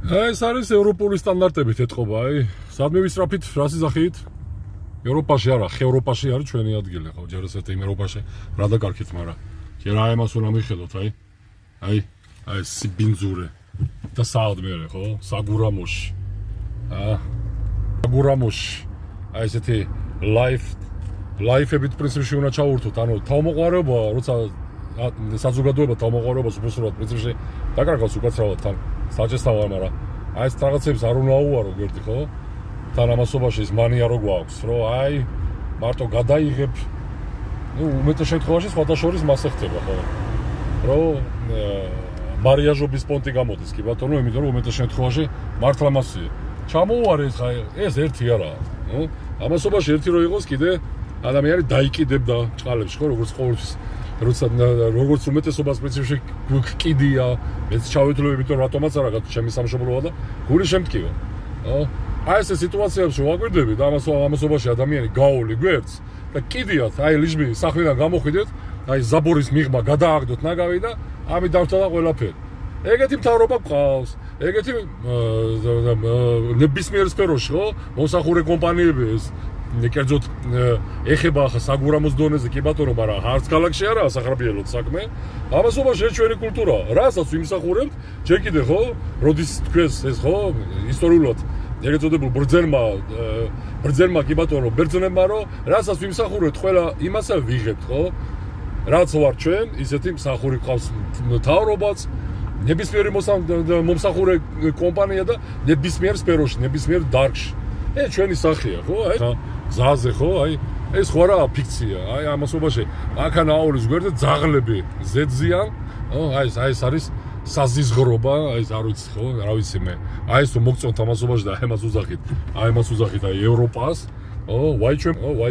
ეს არის ევროპული სტანდარტებით ეთყობა, სადმე ვისწრაფით, რა სიზახით? ევროპაში არა, ხევროპაში არის ჩვენი ადგილი, ხო, ჯერ ესეთი იმ ევროპაში რა დაკარგეთ, მაგრამ ჯერ აი ამას უნდა მიხედოთ, აი სიბინძურე და საადმერე, ხო? საგურამოში. საგურამოში. აი ესეთი life-ებით პრინციპში უნდა ჩავურთოთ, ანუ თავმოყარეობა, როცა საზოგადოება თავმოყარეობას უბრალოდ პრინციპში დაკარგავს უკაცრავად თან საჭესთავა, მაგრამ აი ეს რაღაცებს არ უნდა აუარო, გვერდი, ხო? თან ამასობაში ის მანია რო გვაქვს, რომ აი მარტო გადაიღებ, უმეტეს შემთხვევაში სხვათა შორის მასე ხდება, ხო? რომ მარიაჟობის პონტი გამოდის, კი ბატონო, იმიტომ რომ უმეტეს შემთხვევაში მართლა მასია. ჩამოუარე ეს ერთი არაა, ხო? ამასობაში ერთი რო იყოს კიდე ადამიანი დაიკიდებდა ჭყალებში, ხო, როგორც ყოველთვის როგორც უმეტესობას პრინციპში გკიდია, მეც ჩავეთვლები, იმიტომ რატომაც არა გათო ჩემი სამშობლოა და გული შემტკივა. აი ეს სიტუაციებში ვაგვირდები და ამასობაში ადამიანი გაოლი გვერდს და კიდიათ, აი ლიჟბი სახლიდან გამოხვიდეთ, აი ზაბორის მიღმა გადააგდოთ ნაგავი და ამით დავჭდა ყველაფერი. ეგეთი მთავრობა გყავს, ეგეთი ნებისმიერ სფეროში, ხო? მომსახურე კომპანიები ეს კერძოდ ეხება ახლა საგურამოს დონეზე, კი ბატონო, მაგრამ არც ქალაქში არაა სახრაბიელოდ საქმე. ამასობაში ეს ჩვენი კულტურაა. რასაც ვიმსახურებთ, ჯერ კიდე, ხო? როდის თქვენს ეს, ხო? ისტორიულად ეგრეთ წოდებულ ბრძენმა, კი ბატონო, ბერძნებმა, რომ რასაც ვიმსახურებთ, ყველა იმასა ვიღებთ, ხო? რაც ვარ ჩვენ, ისეთი მსახური ყავს მთავრობაც, ნებისმიერი მომსახურე კომპანია და ნებისმიერ სფეროში, ნებისმიერ დარგში. ეს ჩვენი სახეა, ხო? აი გზაზე, ხო? აი ეს ხო არა ფიქცია. აი ამასობაში აქან აულის გვერდზე ძაღლები ზეძიან, ხო? აი ეს არის საზიზღრობა, აი ეს არ ვიცი, ხო? რა ვიცი მე. აი ეს თუ მოგწონთ ამასობაში და ამას უძახით. აი ამას უძახით აი ევროპას. ვაი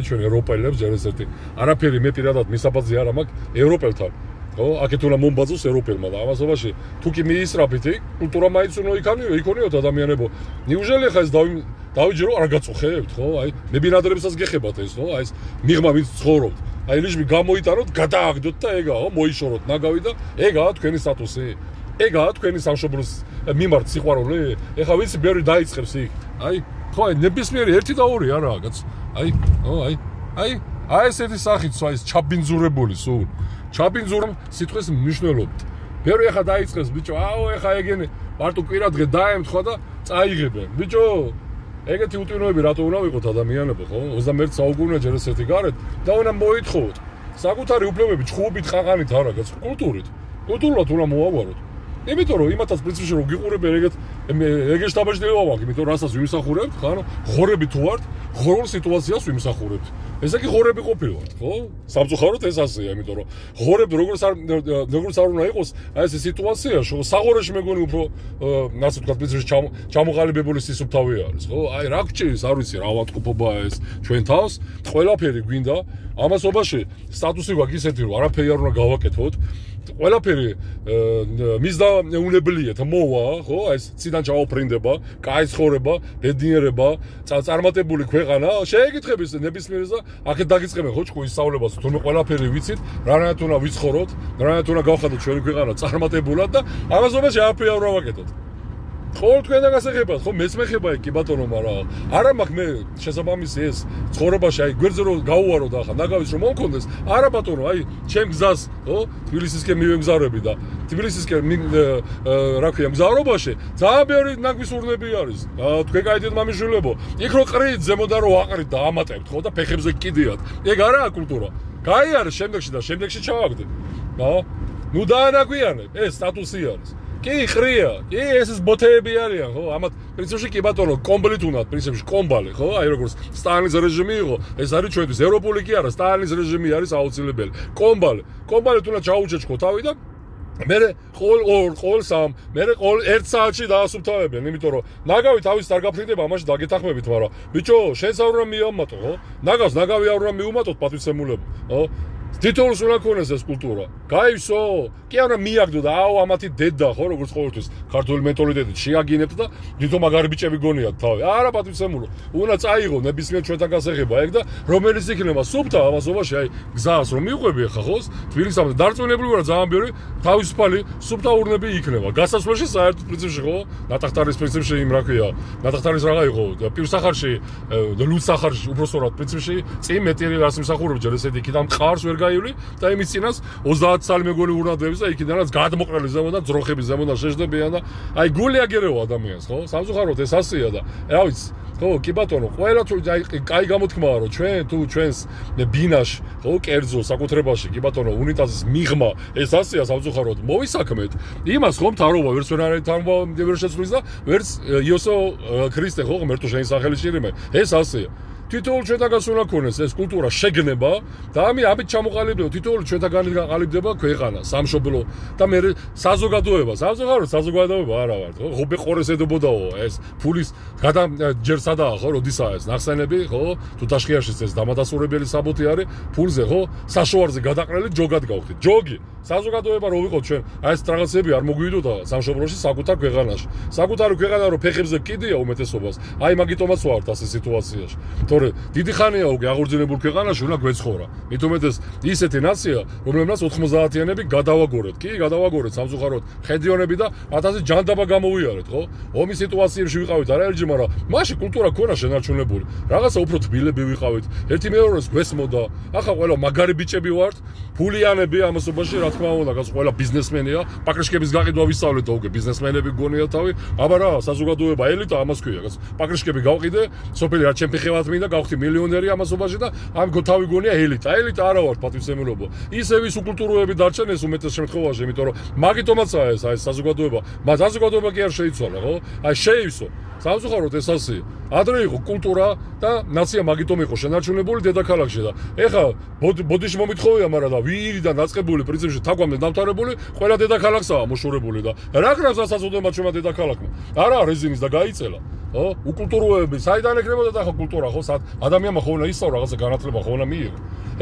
ჩვენ ევროპელებს ჯერ ესეთი. არაფერი მე პირადად მისაბაძი არ მაქვს ევროპელთან. ხო, აქეთ უნდა მომბაძოს ევროპელმა და ამასობაში თუ კი მიისწრაფით, კულტურა მაინც უნდა იქონიოთ ადამიანებო. ნიუჟელი ხა ეს დავიჯერო არ გაწუხებთ, ხო? აი მე ბინადრებსაც გეხებათ ეს, ხო? აი ეს მიღმა ვინც ცხოვრობთ. აი ლიჟბი გამოიტანოთ, გადააგდოთ და ეგაა, ხო? მოიშოროთ ნაგავი და ეგაა თქვენი სტატუსი. ეგაა თქვენი სამშობლოს მიმართ სიყვარული. ეხა ვიცი ბევრი დაიწყებს იქ. აი, ხო, აი ნებისმიერი ერთი და ორი არაა, კაც. აი ესეთი სახით, აი ეს ჩაბინძურებული სულ. ჩაბინძურამ სიტყვის მნიშვნელობით. ბევრი ახლა დაიწყებს, ბიჭო, ეხა ეგენი მარტო კვირადღე დაემთხვა და წაიღებენ. ბიჭო, ეგეთი უტვინოები რატო უნდა ვიყოთ ადამიანებო, ხო? 21 საუკუნეა ჯერ ესეთი გარეთ და უნდა მოითხოვოთ. საკუთარი უფლებები ჩხუბით, ყაყანით არა, კაც, კულტურით. კულტურად უნდა მოვაგვაროთ. იმიტომ რომ იმათაც პრინციპში რომ გიყურებენ ეგეც დაბაჯდება ვაქვს, იმიტომ რომ რასაც ვიმსახურებთ, ხო? ხორები თუ ვართ, ხორულ სიტუაციას ვიმსახურებთ. ესე კი ხორები ყოფილვართ, ხო? სამწუხაროდ ეს ასეა, იმიტომ რომ ხორები როგორც არ უნდა იყოს, აი ეს სიტუაციაში, ხო? საღორეში მეგონი უფრო ასე ვთქვათ, პრინციპში ჩამოყალიბებული სისუფთავე არის, ხო? აი რა გჭირს, არ ვიცი, რა ავადმყოფობაა ეს ჩვენ თავს, ყველაფერი გვინდა, ამასობაში სტატუსი გვაქვს ისეთი, რომ არაფერი არ უნდა გავაკეთოთ. ყველაფერი მისდაუნებლიეთ მოვა, ხო? აი ეს ციდან ჩაოფრინდება, კაი ცხოვრება, ბედნიერება, წარმატებული ქვეყანა, შეეკითხების ნებისმიერს და აქეთ დაგიწყებენ ხო ჭკუის სწავლებას, თუმცა ყველაფერი ვიცით, რანაირად უნდა ვიცხოვროთ, რანაირად უნდა გავხადოთ ჩვენი ქვეყანა წარმატებულად და ამასობაში არაფერი არ ვაკეთოთ. ყოველ თქვენთან გასახებად, ხო, მეც მეხება იქ, კი ბატონო, მაგრამ არა მაქვს მე შესაბამისი ეს ცხოვრებაში, აი გვერდზე რომ გაუარო და ახლა ნაგავის რომ მომქონდეს, არა ბატონო, აი ჩემ გზას, ხო, თბილისისკენ მივემგზავრები და თბილისისკენ რა ქვია, მგზავრობაში ძალიან ბევრი ნაგვის ურნები არის. თქვენ გაიდეთ მამიშვილებო, იქ რო ყრით, ზემოდან რო აყრით და ამატებთ, ხო, და ფეხებზე კიდიათ. ეგ არაა კულტურა. გაიარე შემდეგში ჩავაგდე. ნუ დაანაგვიანებ, ეს სტატუსი არის. კი ხრია, კი ეს ბოთეები არიან, ხო? ამათ პრინციპში კი ბატონო, კომბლით უნდათ, პრინციპში კომბალი, ხო? აი როგორც სტალინის რეჟიმი იყო, ეს არის ჩვენთვის ევროპული კი არა, სტალინის რეჟიმი არის აუცილებელი. კომბალით უნდა ჩაუჭეჭქო თავი და მე ყოველ სამ, მე ყოველ 1 საათში დაასუფთავებენ, იმიტომ რომ ნაგავი თავის არ გაფრინდება, ამაში დაგეთანხმებით, მაგრამ ბიჭო, შენს არ უნდა მიამატო, ხო? ნაგავი არ უნდა მიუმატოთ პატივცემულები, ხო? თითოეულს უნდა ქონდეს ეს კულტურა. გაივსო, კი არა მიაგდო და აუ ამათი დედა ხო როგორც ყოველთვის ქართული მენტალიტეტით შეაგინებთ და თვითონ მაგარი ბიჭები გონიათ თავი. არა პატივცემულო, უნდა წაიღო ნებისმიერ ჩვენთან გასაღება ეგ და რომელიც იქნება სუფთა ამასობაში აი გზას რომ მიუყვები ახლა ხო თბილისამდე დარწმუნებული ვარ ძალიან ბევრი თავისუფალი სუფთა ურნები იქნება. გასასვლელში საერთოდ პრინციპში ხო ნატახტარის პრინციპში იმ რა ქვია ნატახტარის რაღა იყო პირსახარში ლუდსახარში უბრალოდ პრინციპში წინ მეტი რას იმსახურებ ჯერ ესეთი იქიდან მყარს ვერ გაივლი და იმის წინას 30 წელი მეგონი ურნადებს და იქიდანაც გადმოყრელი ზემოდან ძროხების ზემოდან შეждებიან და აი გული აგერევა ადამიანს ხო სამწუხაროდ ეს ასეა და რა ვიცი ხო კი ბატონო ყველა თუ აი კაი გამოთქმაა რომ ჩვენ თუ ჩვენს ბინაში ხო კერძო საკუთრებაში კი ბატონო უნიტაზის მიღმა ეს ასეა სამწუხაროდ მოვისაქმეთ იმას ხომ თარობა ვერც ვერ არის თარობა ვერ შეცვლის და ვერც იოსო ქრისტე ხო ღმერთო შენი სახელი შირიმე ეს ასეა თითოეულ ჩვენთაგანს უნდა ქონდეს ეს კულტურა შეგნება და ამით ჩამოყალიბდება თითოეული ჩვენთაგანი გაყალიბდება ქვეყანა სამშობლო და მე საზოგადოება საზოგადოება არა ვარ ხო ხობე ყორეს ედობოდაო ეს ფულის ჯერ სადაა ხო როდისაა ეს ნახსენები ხო თუ ტაშხიაში ეს დამადასურებელი საბუთი არის ფულზე ხო საშუალზე გადაყრელი ჯოგად გავხდით ჯოგი საზოგადოება რო ვიყოთ ჩვენ აი ეს რაღაცები არ მოგვიდოდა სამშობლოში საკუთარ ქვეყანაში საკუთარი ქვეყანა რო ფეხებზე კიდია უმეტესობას აი მაგიტომაც ვართ ასე სიტუაციაში დიდი ხანია უკვე აღორძინებულ ქვეყანაში უნდა გვეცხოვრა. მით უმეტეს ისეთი ნაცია, რომელმაც 90-იანები გადავაგორეთ. კი, გადავაგორეთ სამწუხაროდ ხედიონები და 1000 ჯანდაბა გამოვიარეთ, ხო? ომის სიტუაციებში ვიყავით არაერთჯერ, მაგრამ მაშინ კულტურა ქონა შენარჩუნებული. რაღაცა უფრო თბილები ვიყავით. ერთი მეორეს გვესმოდა. ახლა ყველა მაგარი ბიჭები ვართ, ფულიანები ამასობაში, რა თქმა უნდა, გას ყველა ბიზნესმენია. პაკრიშკების გაყიდვა ვისწავლეთ და უკვე ბიზნესმენები გონია თავი. აბა რა, საზოგადოება ელიტა ამას ქვია, გას პაკრიშკები გავყიდე, სოფელი რა ჩემ ფეხევად მინდა გავხდი მილიონერი ამასობაში და ამ თავი გონია ელიტა არა ვარ პატივცემულობო ისევ ის უკულტუროები დარჩენ ეს უმეტეს შემთხვევაში იმიტომ რომ მაგიტომაცაა ეს აი საზოგადოება მაგრამ საზოგადოება კი არ შეიცვალა ხო აი შეივსო სამწუხაროდ ეს ასეა ადრე იყო კულტურა და ნაცია მაგიტომ იყო შენარჩუნებული დედაქალაქში და ეხა ბოდიში მომითხოვია მაგრამ და ვირიდან დაწყებული პრინციპში თაგვამდე დამთავრებული ყველა დედაქალაქსაა მოშორებული და რა გრავს ასაწოდება ჩვენმა დედაქალაქმა არა რეზინის და გაიწელა ხო უკულტუროები საიდან ეკრებოდა და ხო კულტურა ხო ადამიანმა ხო უნდა ისწავლა რაღაცა განათლება ხო უნდა მიიღო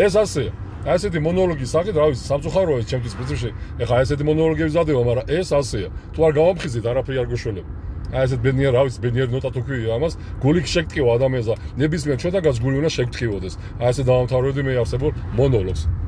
ეს ასეა აი ესეთი მონოლოგის სახით რა ვიცი სამწუხაროა ეს ჩემთვის პრინციპში ეხა ესეთი მონოლოგები ზადება მაგრამ ეს ასეა თუ არ გამომხიზით არაფერი არ გეშველება აი ესეთ ბედნიერ რა ვიცი ბედნიერ ნოტა თუ ქვია ამას გული შეგტკივა ადამიანს და ნებისმიერ ჩვენთაგანს გული უნდა შეგტკივოდეს აი ესე დავამთავრებდი მე არსებულ მონოლოგს